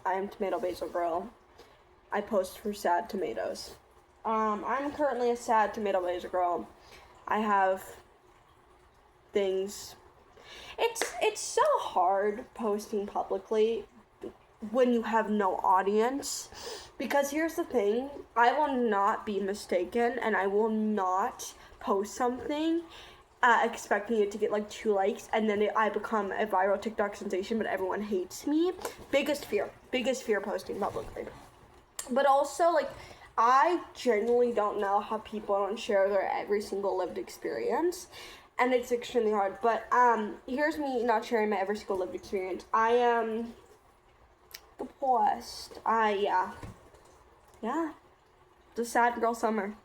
I am Tomato Basil Girl. I post for sad tomatoes. I'm currently a sad Tomato Basil Girl. I have things. It's so hard posting publicly when you have no audience, because here's the thing, I will not be mistaken, and I will not post something expecting it to get like 2 likes, and then I become a viral TikTok sensation, but everyone hates me. Biggest fear posting publicly. But also, like, I genuinely don't know how people don't share their every single lived experience, and it's extremely hard. But here's me not sharing my every single lived experience. I am depressed. Yeah. It's a sad girl summer.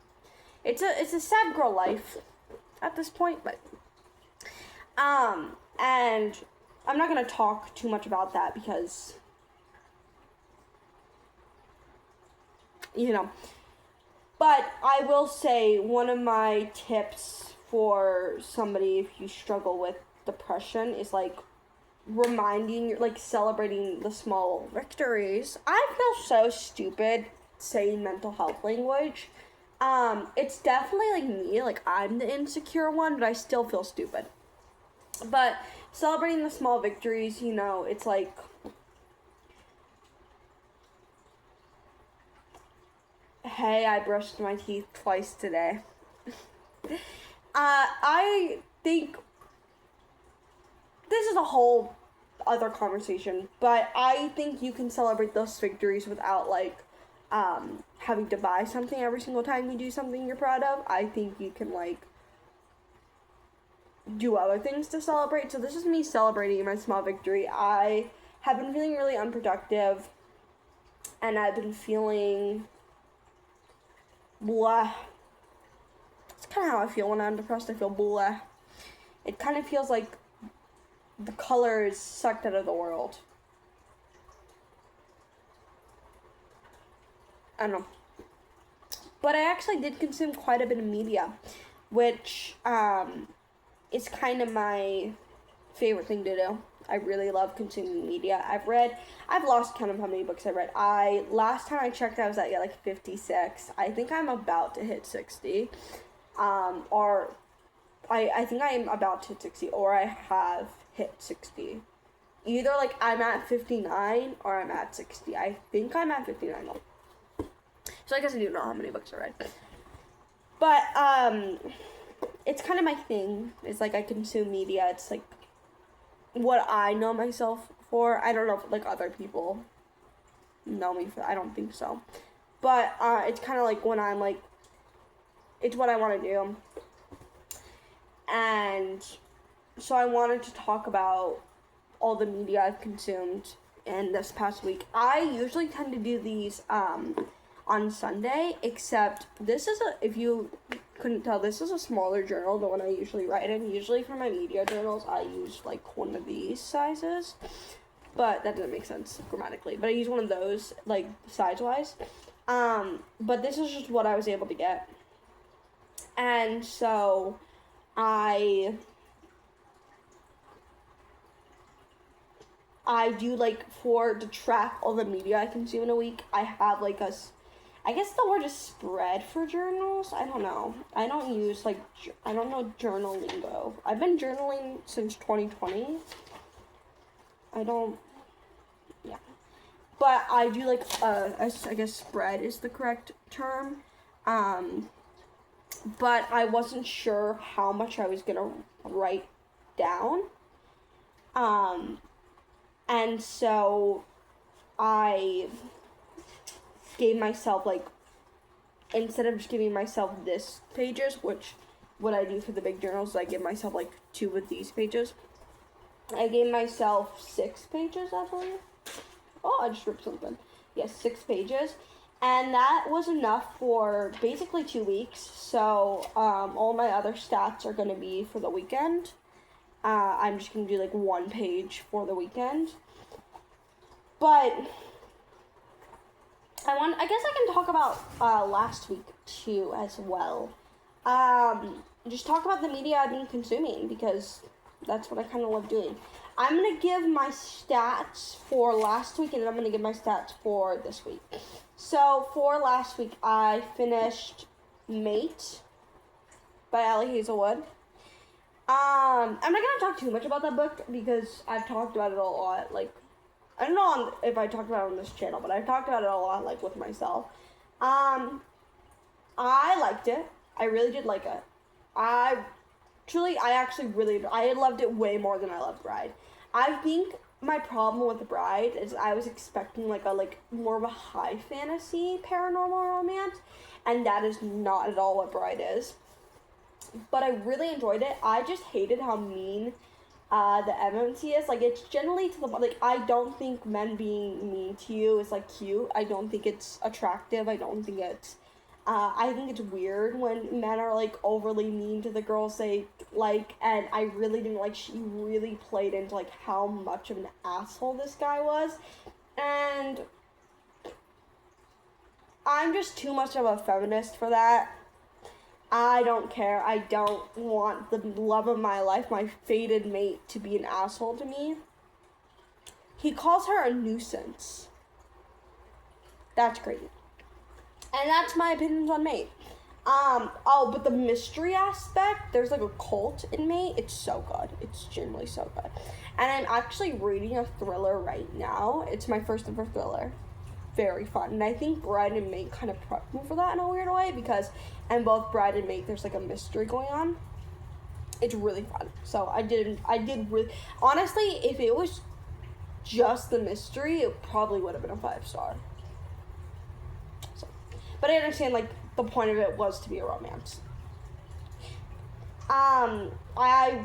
It's a sad girl life at this point, but and I'm not gonna talk too much about that because, you know, but I will say one of my tips for somebody if you struggle with depression is like reminding, like celebrating the small victories. I feel so stupid saying mental health language. It's definitely like me, like I'm the insecure one, but I still feel stupid. But celebrating the small victories, you know, it's like, hey, I brushed my teeth twice today. I think this is a whole other conversation, but I think you can celebrate those victories without like having to buy something every single time you do something you're proud of. I think you can like do other things to celebrate. So this is me celebrating my small victory. I have been feeling really unproductive, and I've been feeling blah. It's kind of how I feel when I'm depressed. I feel blah. It kind of feels like the color is sucked out of the world. I don't know. But I actually did consume quite a bit of media, which is kind of my favorite thing to do. I really love consuming media. I've lost count of how many books I read. Last time I checked, I was at like 56. I think I'm about to hit 60. Or I think I am about to hit 60, or I have hit 60. Either like I'm at 59 or I'm at 60. I think I'm at 59 though. So I guess I do know how many books I read. But it's kind of my thing. It's like I consume media. It's like what I know myself for. I don't know if like other people know me for that. I don't think so. But it's kind of like when I'm like, it's what I want to do. And so I wanted to talk about all the media I've consumed in this past week. I usually tend to do these on Sunday, except this is if you couldn't tell, this is a smaller journal than what I usually write in. Usually for my media journals, I use like one of these sizes, but that doesn't make sense grammatically. But I use one of those, like size-wise. But this is just what I was able to get. And so I do like, to track all the media I consume in a week, I have like I guess the word is spread for journals. I don't know. I don't use I don't know journal lingo. I've been journaling since 2020. Yeah. But I do like, I guess spread is the correct term. But I wasn't sure how much I was gonna write down. And so I gave myself like, instead of just giving myself this pages, which what I do for the big journals is I give myself like 2 of these pages. I gave myself 6 pages, I believe. Oh, I just ripped something. Yes, 6 pages. And that was enough for basically 2 weeks. So all my other stats are going to be for the weekend. I'm just going to do like 1 page for the weekend. But I guess I can talk about last week too as well. Just talk about the media I've been consuming, because that's what I kind of love doing. I'm going to give my stats for last week, and then I'm going to give my stats for this week. So, for last week, I finished Mate by Allie Hazelwood. I'm not going to talk too much about that book because I've talked about it a lot. Like, I don't know if I talked about it on this channel, but I've talked about it a lot, like, with myself. I liked it. I really did like it. I loved it way more than I loved Bride. I think my problem with Bride is I was expecting like more of a high fantasy paranormal romance, and that is not at all what Bride is. But I really enjoyed it. I just hated how mean the MMT is. Like, it's generally to the, like, I don't think men being mean to you is like cute. I don't think it's attractive. I don't think it's I think it's weird when men are, like, overly mean to the girls they like, and I really didn't like, she really played into, like, how much of an asshole this guy was, and I'm just too much of a feminist for that. I don't care. I don't want the love of my life, my fated mate, to be an asshole to me. He calls her a nuisance. That's great. And that's my opinions on Mate. But the mystery aspect, there's like a cult in Mate. It's so good. It's genuinely so good. And I'm actually reading a thriller right now. It's my first ever thriller. Very fun. And I think Bride and Mate kind of prepped me for that in a weird way because in both Bride and Mate, there's like a mystery going on. It's really fun. So I did really, honestly, if it was just the mystery, it probably would have been a 5-star. But I understand, like, the point of it was to be a romance. I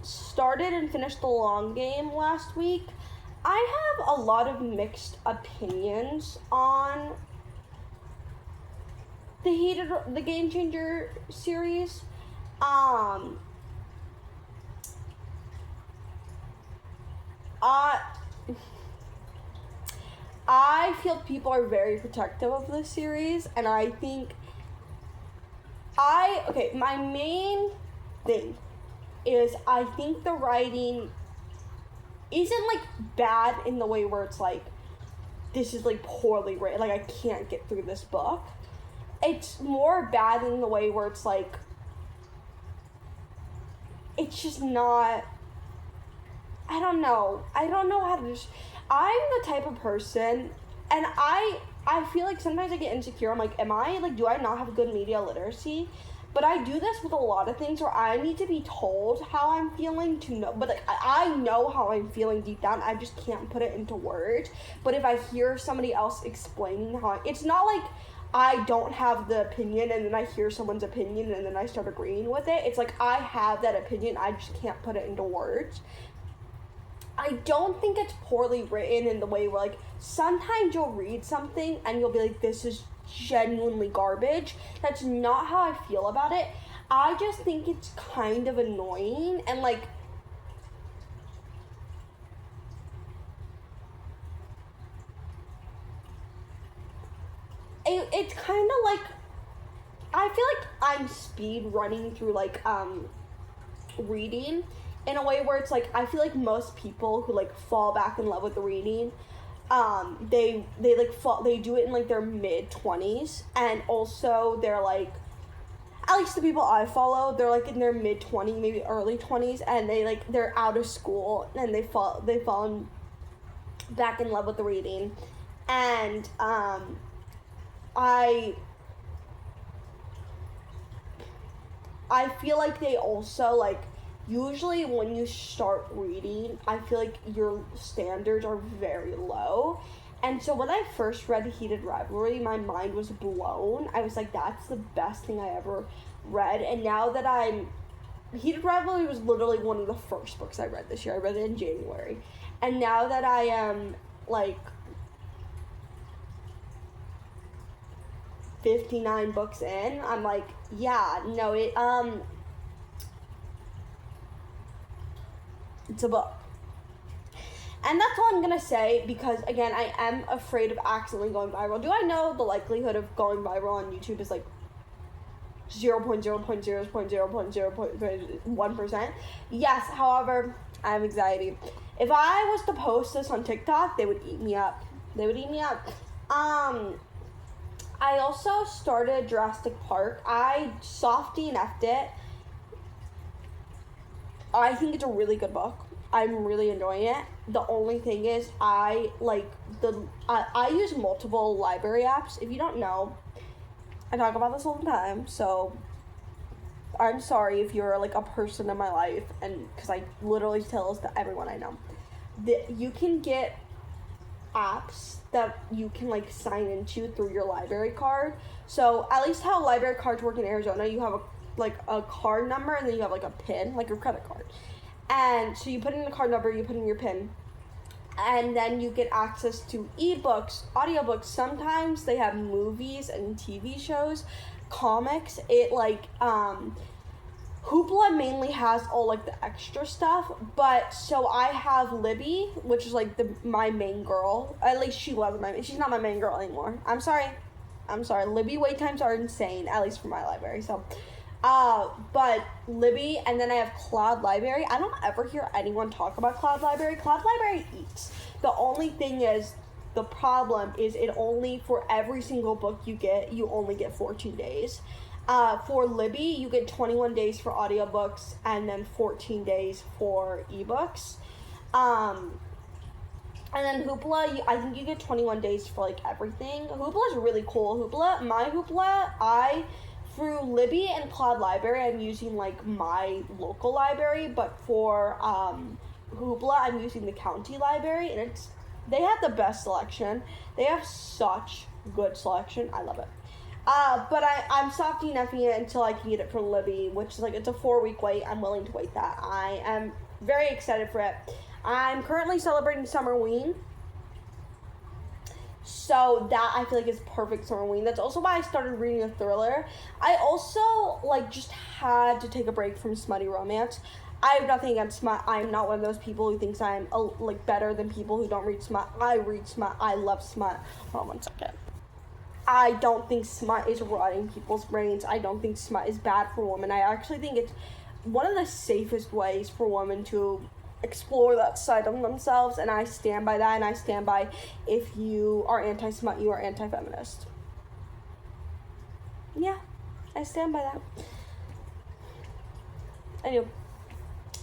started and finished The Long Game last week. I have a lot of mixed opinions on the Game Changer series. I feel people are very protective of this series, and I think my main thing is I think the writing isn't like bad in the way where it's like this is like poorly written, like I can't get through this book. It's more bad in the way where it's like it's just not, I don't know how to just, I'm the type of person, and I feel like sometimes I get insecure. I'm like, do I not have good media literacy? But I do this with a lot of things where I need to be told how I'm feeling to know, but like, I know how I'm feeling deep down, I just can't put it into words. But if I hear somebody else explaining it's not like I don't have the opinion and then I hear someone's opinion and then I start agreeing with it. It's like I have that opinion, I just can't put it into words. I don't think it's poorly written in the way where, like, sometimes you'll read something and you'll be like, this is genuinely garbage. That's not how I feel about it. I just think it's kind of annoying and, like, it's kind of like, I feel like I'm speed running through, like, reading in a way where it's like, I feel like most people who like fall back in love with the reading, they do it in like their mid-20s, and also they're like, at least the people I follow, they're like in their mid-20s, maybe early 20s, and they're out of school and they fall back in love with the reading, and I feel like they also like, usually when you start reading, I feel like your standards are very low. And so when I first read Heated Rivalry, my mind was blown. I was like, that's the best thing I ever read. And now that Heated Rivalry was literally one of the first books I read this year. I read it in January. And now that I am, like, 59 books in, I'm like, yeah, no, it's a book. And that's all I'm gonna say, because again, I am afraid of accidentally going viral. Do I know the likelihood of going viral on YouTube is like 0.0.0.0.1%? Yes, however, I have anxiety. If I was to post this on TikTok, they would eat me up. I also started Jurassic Park. I soft DNF'd it. I think it's a really good book. I'm really enjoying it. The only thing is I use multiple library apps. If you don't know, I talk about this all the time, so I'm sorry if you're like a person in my life, and because I literally tell this to everyone I know. You can get apps that you can like sign into through your library card. So at least how library cards work in Arizona, you have a card number, and then you have like a PIN, like your credit card. And so you put in the card number, you put in your PIN, and then you get access to ebooks, audiobooks. Sometimes they have movies and TV shows, comics. Hoopla mainly has all like the extra stuff, but so I have Libby, which is like my main girl. At least she's not my main girl anymore. I'm sorry. Libby wait times are insane, at least for my library. So, but Libby, and then I have Cloud Library. I don't ever hear anyone talk about Cloud Library. Cloud Library eats. The only thing is, the problem is it only, for every single book you only get 14 days. For Libby, you get 21 days for audiobooks and then 14 days for ebooks. And then Hoopla, I think you get 21 days for like everything. Hoopla is really cool. My Hoopla, through Libby and Cloud Library, I'm using like my local library, but for Hoopla, I'm using the county library, and they have the best selection. They have such good selection. I love it. But I'm soft DNFing it until I can get it from Libby, which is like, it's a 4-week wait. I'm willing to wait that. I am very excited for it. I'm currently celebrating Summerween. So that I feel like is perfect Summerween. That's also why I started reading a thriller. I also just had to take a break from smutty romance. I have nothing against smut. I'm not one of those people who thinks I'm better than people who don't read smut. I read smut. I love smut. Hold on one second. I don't think smut is rotting people's brains. I don't think smut is bad for women. I actually think it's one of the safest ways for women to explore that side of themselves, and I stand by that, and I stand by, if you are anti-smut, you are anti-feminist. Yeah, I stand by that. Anyway,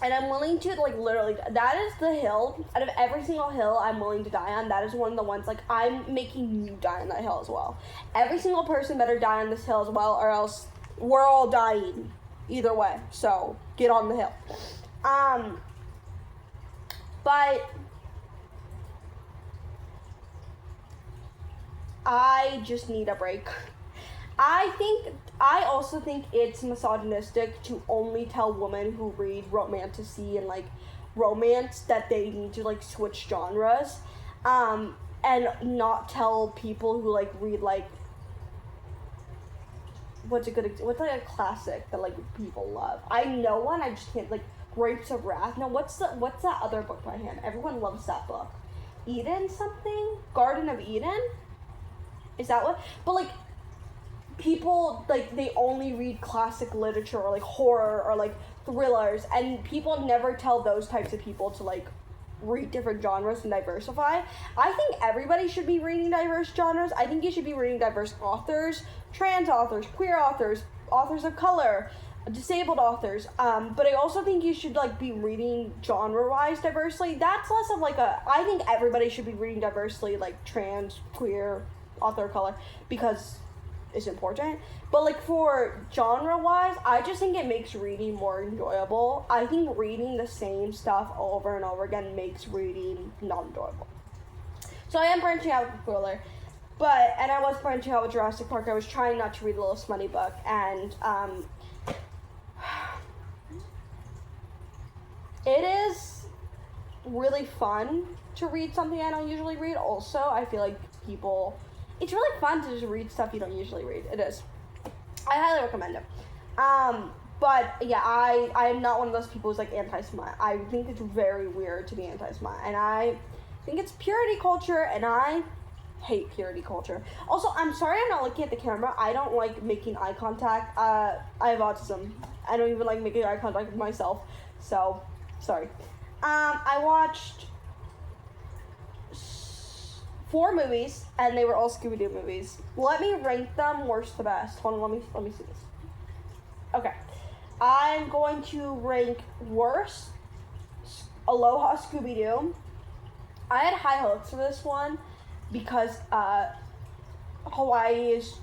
and I'm willing to, literally, that is the hill, out of every single hill I'm willing to die on, that is one of the ones, I'm making you die on that hill as well. Every single person better die on this hill as well, or else we're all dying either way, so get on the hill. But I just need a break. I also think it's misogynistic to only tell women who read romantasy and romance that they need to switch genres, and not tell people who read what's a classic that people love. I know one, I just can't, Grapes of Wrath. No, what's that other book by him? Everyone loves that book. Eden something? Garden of Eden? Is that what? But people they only read classic literature or horror or thrillers, and people never tell those types of people to read different genres and diversify. I think everybody should be reading diverse genres. I think you should be reading diverse authors, trans authors, queer authors, authors of color, disabled authors, but I also think you should be reading genre-wise diversely. That's less of I think everybody should be reading diversely, trans, queer, author of color, because it's important. But for genre-wise, I just think it makes reading more enjoyable. I think reading the same stuff over and over again makes reading not enjoyable. So I am branching out with thriller, and I was branching out with Jurassic Park. I was trying not to read a little smutty book, and it is really fun to read something I don't usually read. Also, I feel it's really fun to just read stuff you don't usually read. It is. I highly recommend it. But yeah, I am not one of those people who's anti-smut. I think it's very weird to be anti-smut, and I think it's purity culture, and I hate purity culture. Also, I'm sorry I'm not looking at the camera. I don't like making eye contact. I have autism. I don't even like making eye contact with myself, so sorry. I watched 4 movies, and they were all Scooby-Doo movies. Let me rank them worst to best. Hold on, let me see this. Okay. I'm going to rank worst Aloha Scooby-Doo. I had high hopes for this one because Hawaii is...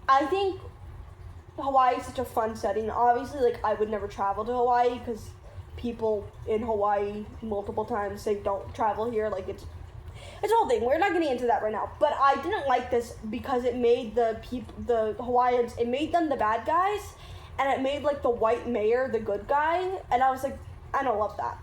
I think Hawaii is such a fun setting. Obviously, like, I would never travel to Hawaii because people in Hawaii multiple times say don't travel here. Like, it's a whole thing. We're not getting into that right now. But I didn't like this because it made the Hawaiians, it made them the bad guys, and it made, like, the white mayor the good guy. And I was like, I don't love that.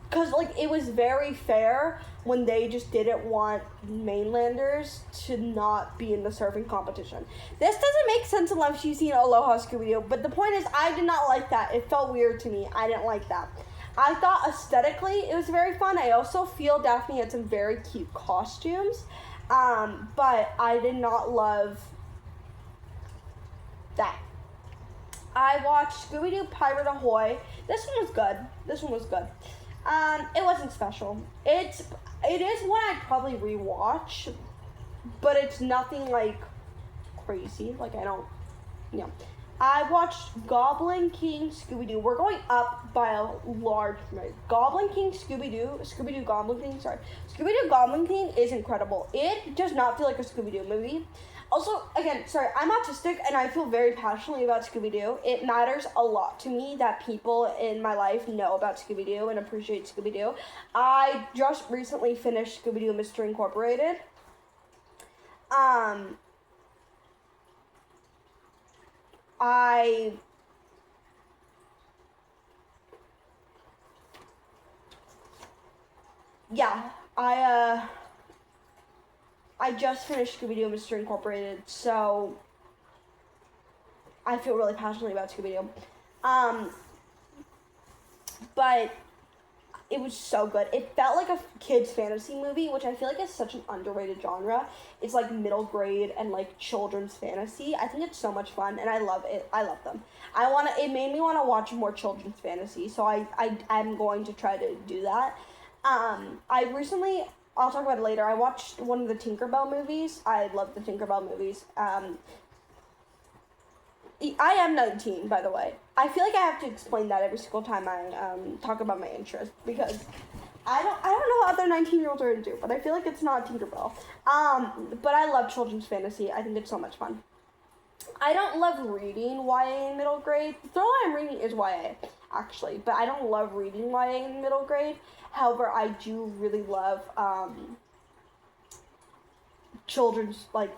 Because, like, it was very fair when they just didn't want mainlanders to not be in the surfing competition. This doesn't make sense unless you've seen Aloha Scooby-Doo. But the point is, I did not like that. It felt weird to me. I didn't like that. I thought aesthetically it was very fun. I also feel Daphne had some very cute costumes. But I did not love that. I watched Scooby-Doo Pirate Ahoy. This one was good. It wasn't special. It is one I'd probably rewatch, but it's nothing like crazy. Like, I don't, you know. I watched Goblin King Scooby-Doo. We're going up by a large amount. Goblin King Scooby-Doo Goblin King, Scooby-Doo Goblin King is incredible. It does not feel like a Scooby-Doo movie. Also, again, I'm autistic and I feel very passionately about Scooby-Doo. It matters a lot to me that people in my life know about Scooby-Doo and appreciate Scooby-Doo. I just recently finished Scooby-Doo Mystery Incorporated. I just finished Scooby-Doo Mystery Incorporated, so I feel really passionately about Scooby-Doo. But it was so good. It felt like a kid's fantasy movie, which I feel like is such an underrated genre. It's like middle grade and like children's fantasy. I think it's so much fun, and I love it. I love them. It made me want to watch more children's fantasy, so I'm going to try to do that. I'll talk about it later. I watched one of the Tinkerbell movies. I love the Tinkerbell movies. I am 19, by the way. I feel like I have to explain that every single time I talk about my interest, because I don't know what other 19-year-olds are into, but I feel like it's not Tinkerbell. But I love children's fantasy. I think it's so much fun. I don't love reading YA in middle grade. The thriller I'm reading is YA, actually, but I don't love reading YA in middle grade. However, I do really love children's, like,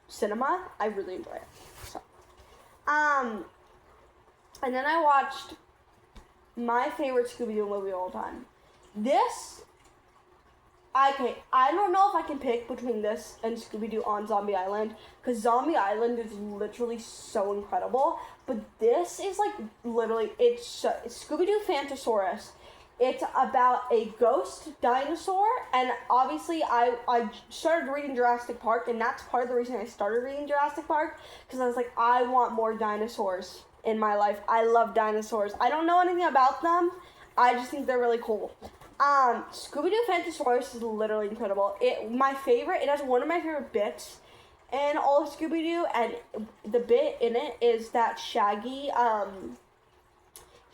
cinema. I really enjoy it. So, and then I watched my favorite Scooby-Doo movie of all time. I don't know if I can pick between this and Scooby-Doo on Zombie Island, because Zombie Island is literally so incredible, but this is, like, literally, it's Scooby-Doo Phantosaurus. It's about a ghost dinosaur, and obviously I started reading Jurassic Park, and that's part of the reason I started reading Jurassic Park, because I was like, I want more dinosaurs in my life. I love dinosaurs. I don't know anything about them. I just think they're really cool. Scooby-Doo Phantosaurus is literally incredible. It has one of my favorite bits in all of Scooby-Doo, and the bit in it is that Shaggy,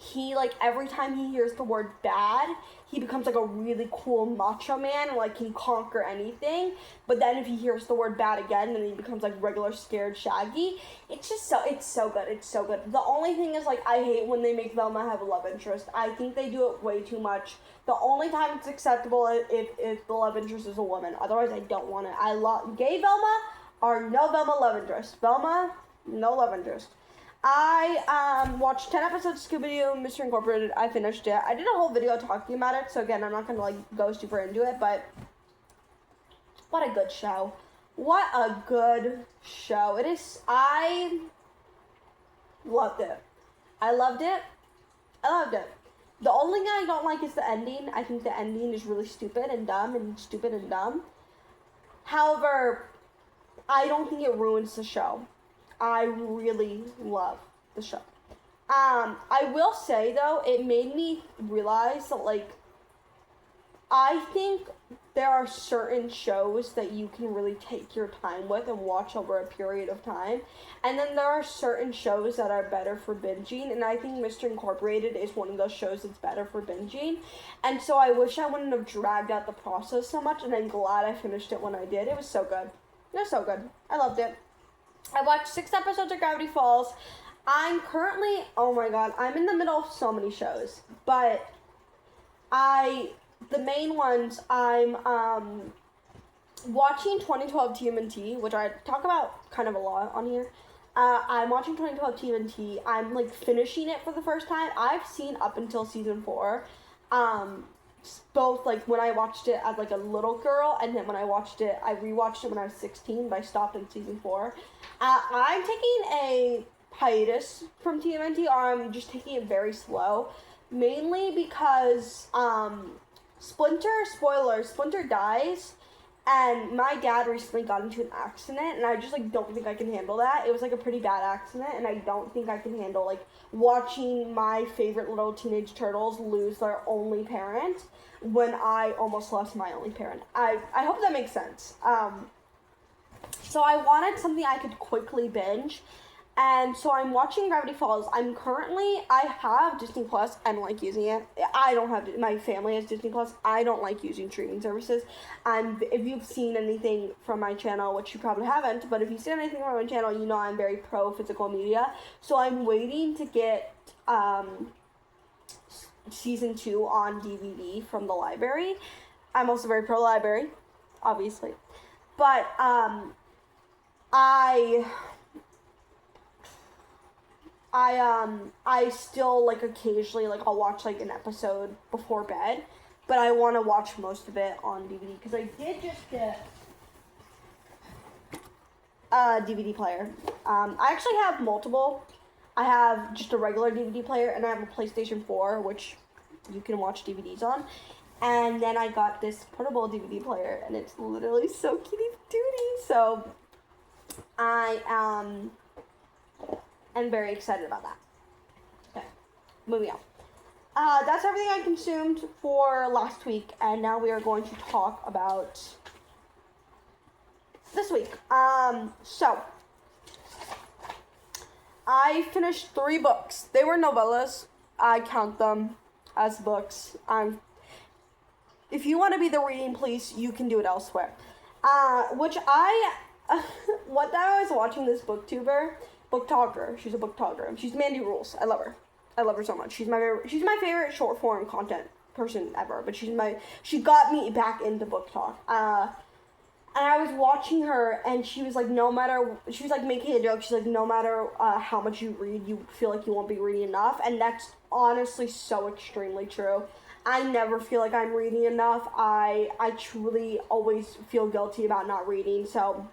he, like, every time he hears the word bad, he becomes, like, a really cool macho man and, like, can conquer anything. But then if he hears the word bad again, then he becomes, like, regular scared Shaggy. It's so good. It's so good. The only thing is, like, I hate when they make Velma have a love interest. I think they do it way too much. The only time it's acceptable if the love interest is a woman. Otherwise, I don't want it. I love gay Velma or no Velma love interest. Velma, no love interest. I watched 10 episodes of Scooby-Doo Mystery Incorporated. I finished it. I did a whole video talking about it, so again, I'm not gonna, like, go super into it, but what a good show. What a good show. It is. I loved it. I loved it. The only thing I don't like is the ending. I think the ending is really stupid and dumb. However, I don't think it ruins the show. I really love the show. I will say though, it made me realize that like I think there are certain shows that you can really take your time with and watch over a period of time. And then there are certain shows that are better for binging. And I think Mr. Incorporated is one of those shows that's better for binging. And so I wish I wouldn't have dragged out the process so much. And I'm glad I finished it when I did. It was so good. It was so good. I loved it. I watched 6 episodes of Gravity Falls. I'm currently, oh my god, I'm in the middle of so many shows. But the main ones, I'm watching 2012 TMNT, which I talk about kind of a lot on here. I'm watching 2012 TMNT. I'm like finishing it for the first time. I've seen up until season 4. Both like when I watched it as like a little girl, and then when I rewatched it when I was 16, but I stopped in season 4. I'm taking a hiatus from TMNT, or I'm just taking it very slow, mainly because Splinter dies, and my dad recently got into an accident, and I just like don't think I can handle that. It was like a pretty bad accident, and I don't think I can handle like watching my favorite little teenage turtles lose their only parent when I almost lost my only parent. I hope that makes sense. So I wanted something I could quickly binge. And so I'm watching Gravity Falls. I have Disney Plus. I don't like using it. My family has Disney Plus. I don't like using streaming services. If you've seen anything from my channel, which you probably haven't, but if you've seen anything from my channel, you know I'm very pro physical media. So I'm waiting to get season 2 on DVD from the library. I'm also very pro library, obviously. But I still, like, occasionally, like, I'll watch, like, an episode before bed, but I want to watch most of it on DVD, because I did just get a DVD player. I actually have multiple. I have just a regular DVD player, and I have a PlayStation 4, which you can watch DVDs on, and then I got this portable DVD player, and it's literally so cutie-dooty, so I, am very excited about that. Okay, moving on. That's everything I consumed for last week, and now we are going to talk about this week. So, I finished 3 books. They were novellas. I count them as books. If you want to be the reading police, you can do it elsewhere. One time I was watching this booktalker. She's a booktalker. She's Mandy Rules. I love her. I love her so much. She's my favorite short form content person ever. But she got me back into book talk. And I was watching her, and she was like, she was like making a joke. She's like, no matter how much you read, you feel like you won't be reading enough. And that's honestly so extremely true. I never feel like I'm reading enough. I truly always feel guilty about not reading. So,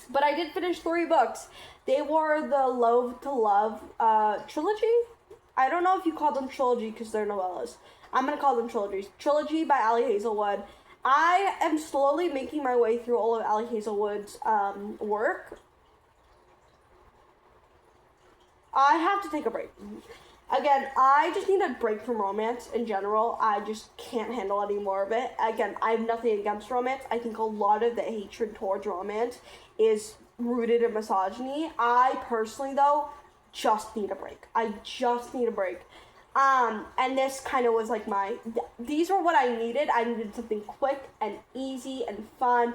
but I did finish 3 books. They were the Loathe to Love trilogy. I don't know if you call them trilogy because they're novellas. I'm going to call them trilogies. Trilogy by Ali Hazelwood. I am slowly making my way through all of Ali Hazelwood's work. I have to take a break. Again, I just need a break from romance in general. I just can't handle any more of it. Again, I have nothing against romance. I think a lot of the hatred towards romance is rooted in misogyny. I personally, though, just need a break. I just need a break. And this kind of was like these were what I needed. I needed something quick and easy and fun.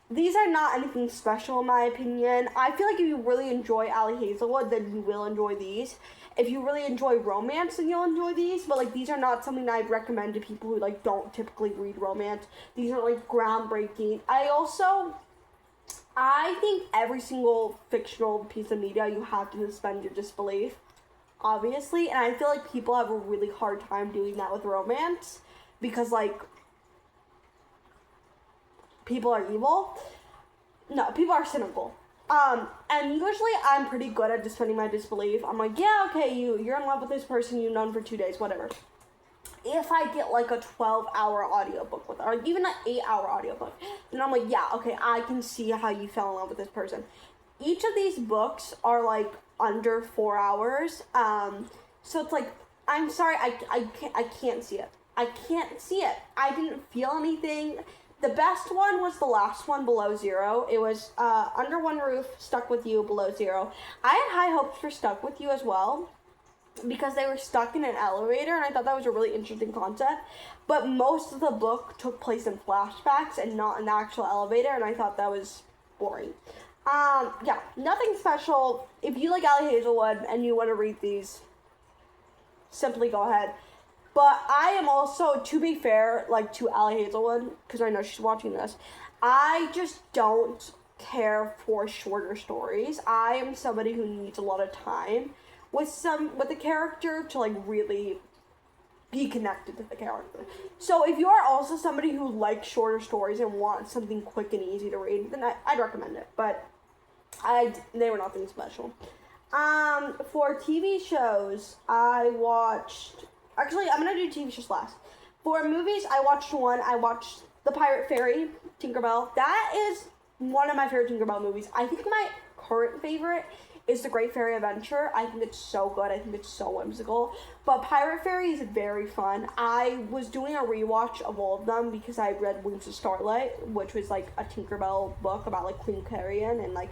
These are not anything special in my opinion. I feel like if you really enjoy Ali Hazelwood, then you will enjoy these. If you really enjoy romance, then you'll enjoy these. But like these are not something that I'd recommend to people who like don't typically read romance. These are like groundbreaking. I think every single fictional piece of media you have to suspend your disbelief. Obviously, and I feel like people have a really hard time doing that with romance because, like, people are evil. No, people are cynical. And usually I'm pretty good at suspending my disbelief. I'm like, yeah, okay, you're in love with this person you've known for 2 days, whatever. If I get, like, a 12-hour audiobook with her, or even an 8-hour audiobook, then I'm like, yeah, okay, I can see how you fell in love with this person. Each of these books are, like, under 4 hours. So it's like, I'm sorry, I can't see it. I can't see it. I didn't feel anything. The best one was the last one, Below Zero. It was Under One Roof, Stuck With You, Below Zero. I had high hopes for Stuck With You as well, because they were stuck in an elevator, and I thought that was a really interesting concept. But most of the book took place in flashbacks and not in the actual elevator, and I thought that was boring. Yeah, nothing special. If you like Ali Hazelwood and you want to read these, simply go ahead. But I am also, to be fair, like, to Ali Hazelwood, because I know she's watching this, I just don't care for shorter stories. I am somebody who needs a lot of time with the character to, like, really be connected to the character. So if you are also somebody who likes shorter stories and wants something quick and easy to read, then I'd recommend it. But they were nothing special. For TV shows, I watched... Actually, I'm going to do TV shows last. For movies, I watched The Pirate Fairy, Tinkerbell. That is one of my favorite Tinkerbell movies. I think my current favorite is The Great Fairy Adventure. I think it's so good. I think it's so whimsical. But Pirate Fairy is very fun. I was doing a rewatch of all of them because I read Wings of Starlight, which was like a Tinkerbell book about like Queen Carrion and like,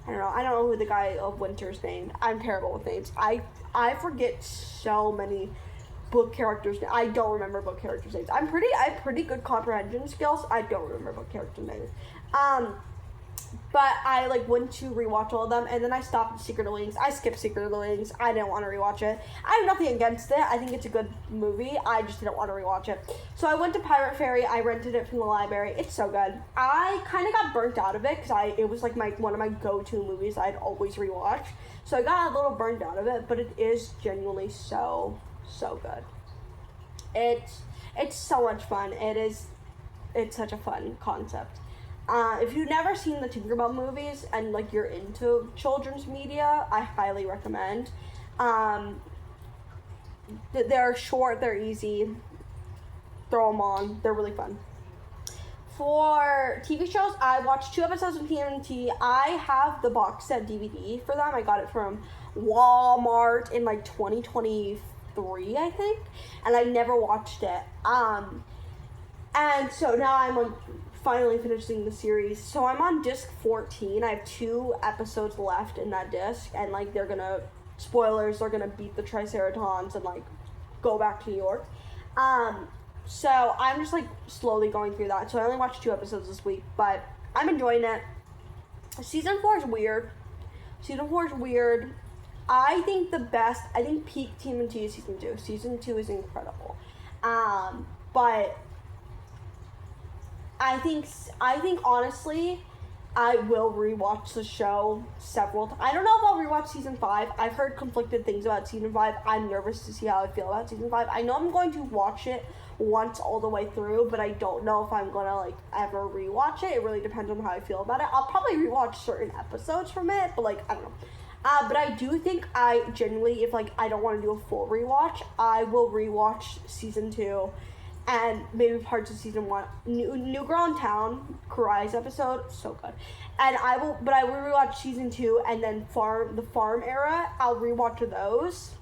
I don't know who the guy of Winter's named. I'm terrible with names. I forget so many book characters. I don't remember book characters' names. I have pretty good comprehension skills. I don't remember book characters' names. But I like went to rewatch all of them, and then I stopped at Secret of the Wings. I skipped Secret of the Wings. I didn't want to rewatch it. I have nothing against it. I think it's a good movie. I just didn't want to rewatch it. So I went to Pirate Fairy. I rented it from the library. It's so good. I kind of got burnt out of it because it was like one of my go-to movies I'd always rewatch. So I got a little burnt out of it, but it is genuinely so good. It's so much fun. It's such a fun concept. If you've never seen the Tinkerbell movies and like you're into children's media, I highly recommend. They're short, they're easy. Throw them on. They're really fun. For TV shows, I watched 2 episodes of TMNT. I have the box set DVD for them. I got it from Walmart in like 2023, I think, and I never watched it. And so now I'm finally finishing the series. So I'm on disc 14. I have 2 episodes left in that disc, and like they're gonna beat the Triceratons and like go back to New York. So I'm just like slowly going through that. So I only watched 2 episodes this week, but I'm enjoying it. Season 4 is weird. I think peak TMNT is season 2. Season 2 is incredible. But I think honestly, I will rewatch the show several times. I don't know if I'll rewatch season 5. I've heard conflicted things about season 5. I'm nervous to see how I feel about season 5. I know I'm going to watch it once all the way through, but I don't know if I'm gonna like ever rewatch it. It really depends on how I feel about it. I'll probably rewatch certain episodes from it, but like I don't know. But I do think I genuinely, if like I don't want to do a full rewatch, I will rewatch season 2 and maybe parts of season 1. New Girl in Town, Karai's episode, so good. And I will rewatch season 2 and then the farm era. I'll rewatch those,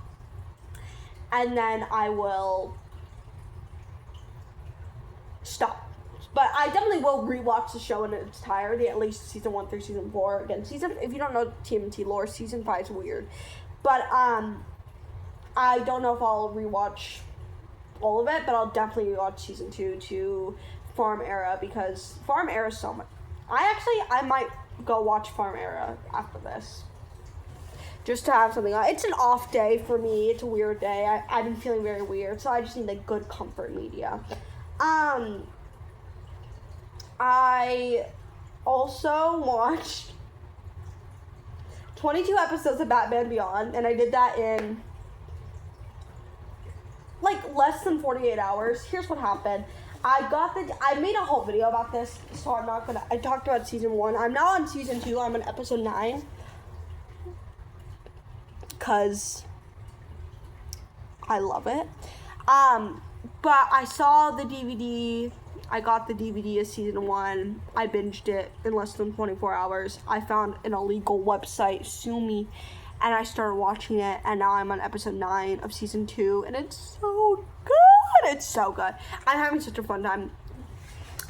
and then I will stop. But I definitely will rewatch the show in its entirety, at least season 1 through season 4. Again, if you don't know TMNT lore, season 5 is weird. But I don't know if I'll rewatch all of it, but I'll definitely rewatch season 2 to Farm Era, because Farm Era is so much. I might go watch Farm Era after this, just to have something on. It's an off day for me. It's a weird day. I've been feeling very weird, so I just need like good comfort media. I also watched 22 episodes of Batman Beyond, and I did that in like less than 48 hours. Here's what happened. I made a whole video about this, so I talked about season 1. I'm now on season 2. I'm on episode 9. Because I love it. But I saw the DVD. I got the DVD of season 1. I binged it in less than 24 hours. I found an illegal website, Sue Me, and I started watching it, and now I'm on episode 9 of season 2, and it's so good. It's so good. I'm having such a fun time.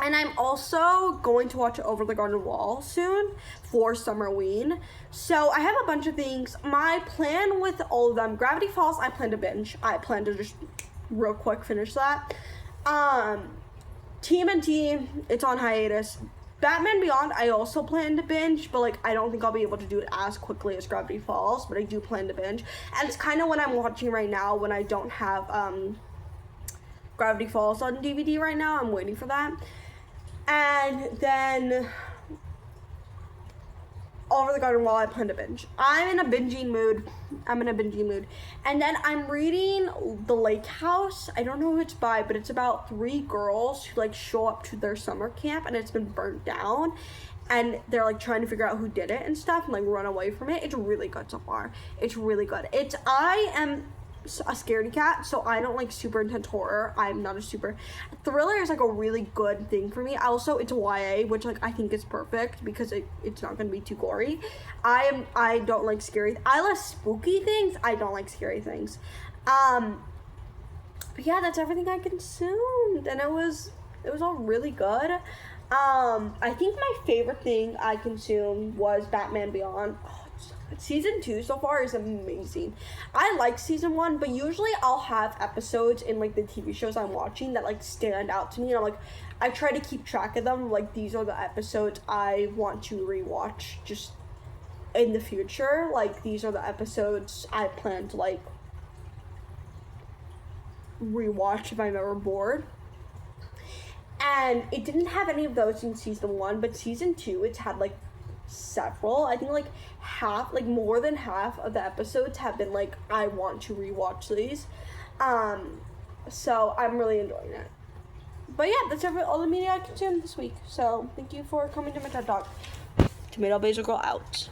And I'm also going to watch Over the Garden Wall soon for Summerween. So I have a bunch of things. My plan with all of them, Gravity Falls, I plan to binge. I plan to just real quick finish that. TMNT, it's on hiatus. Batman Beyond, I also plan to binge, but like I don't think I'll be able to do it as quickly as Gravity Falls, but I do plan to binge. And it's kind of what I'm watching right now when I don't have Gravity Falls on DVD right now. I'm waiting for that. And then Over the Garden Wall, I plan to binge. I'm in a binging mood. And then I'm reading The Lake House. I don't know who it's by, but it's about 3 girls who like show up to their summer camp and it's been burnt down. And they're like trying to figure out who did it and stuff and like run away from it. It's really good so far. It's really good. I am a scaredy cat, so I don't like super intense horror. I'm not a super thriller is like a really good thing for me. Also, it's a YA, which like I think is perfect because it's not gonna be too gory. I don't like scary. I like spooky things. I don't like scary things. But yeah, that's everything I consumed, and it was all really good. I think my favorite thing I consumed was Batman Beyond. Season 2 so far is amazing. I like season 1, but usually I'll have episodes in like the TV shows I'm watching that like stand out to me, and I try to keep track of them. Like these are the episodes I want to rewatch just in the future. Like these are the episodes I plan to like rewatch if I'm ever bored. And it didn't have any of those in season 1, but season 2 it's had like several. I think like more than half of the episodes have been like I want to rewatch these. So I'm really enjoying it. But yeah, that's all the media I consumed this week. So thank you for coming to my TED Talk. Tomato Basil Girl out.